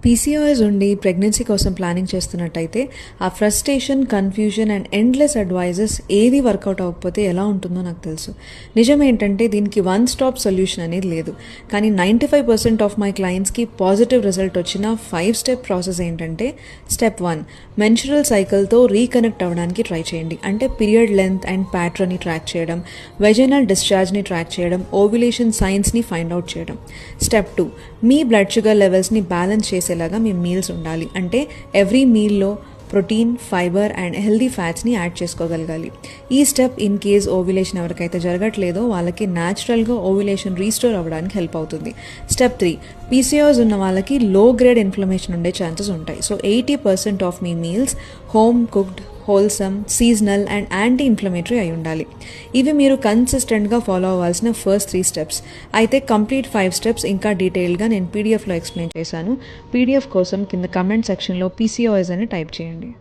PCOS ఉండి pregnancy కోసం planning చేస్తున్నట్టయితే ఆ frustration, confusion and endless advises ఏది వర్కౌట్ అవ్వకపోతే ఎలా ఉంటుందో నాకు తెలుసు. నిజం ఏంటంటే దీనికి వన్ స్టాప్ సొల్యూషన్ అనేది లేదు. కానీ 95% ఆఫ్ మై క్లయింట్స్కి పాజిటివ్ రిజల్ట్ వచ్చిన 5 స్టెప్ ప్రాసెస్ ఏంటంటే, స్టెప్ 1, మెన్స్ట్రువల్ సైకిల్తో రీకనెక్ట్ అవ్వడానికి ట్రై చేయండి. అంటే పీరియడ్ లెంత్ అండ్ ప్యాటర్న్ని ట్రాక్ చేయడం, వెజైనల్ డిశ్చార్జ్ని ట్రాక్ చేయడం, ఓవ్యులేషన్ సైన్స్ని ఫైండ్ అవుట్ చేయడం. స్టెప్ 2, మీ బ్లడ్ షుగర్ లెవెల్స్ని బ్యాలెన్స్ చేసేలాగా మీ మీల్స్ ఉండాలి. అంటే ఎవ్రీ మీల్లో ప్రోటీన్, ఫైబర్ అండ్ హెల్దీ ఫ్యాట్స్ని యాడ్ చేసుకోగలగాలి. ఈ స్టెప్ ఇన్ కేస్ ఓవ్యులేషన్ ఎవరికైతే జరగట్లేదో వాళ్ళకి న్యాచురల్గా ఓవ్యులేషన్ రీస్టోర్ అవ్వడానికి హెల్ప్ అవుతుంది. స్టెప్ 3, పీసీఓఎస్ ఉన్న వాళ్ళకి లో గ్రేడ్ ఇన్ఫ్లమేషన్ ఉండే ఛాన్సెస్ ఉంటాయి. So 80% of me meals home cooked, wholesome, seasonal and anti inflammatory అయి ఉండాలి. ఇవి మీరు కన్సిస్టెంట్గా ఫాలో అవ్వాల్సిన ఫస్ట్ 3 స్టెప్స్. అయితే కంప్లీట్ 5 స్టెప్స్ ఇంకా డీటెయిల్గా నేను పీడిఎఫ్లో ఎక్స్ప్లెయిన్ చేశాను. పీడిఎఫ్ కోసం కింద కమెంట్ సెక్షన్లో పీసీఓఎస్ అని టైప్ చేయండి.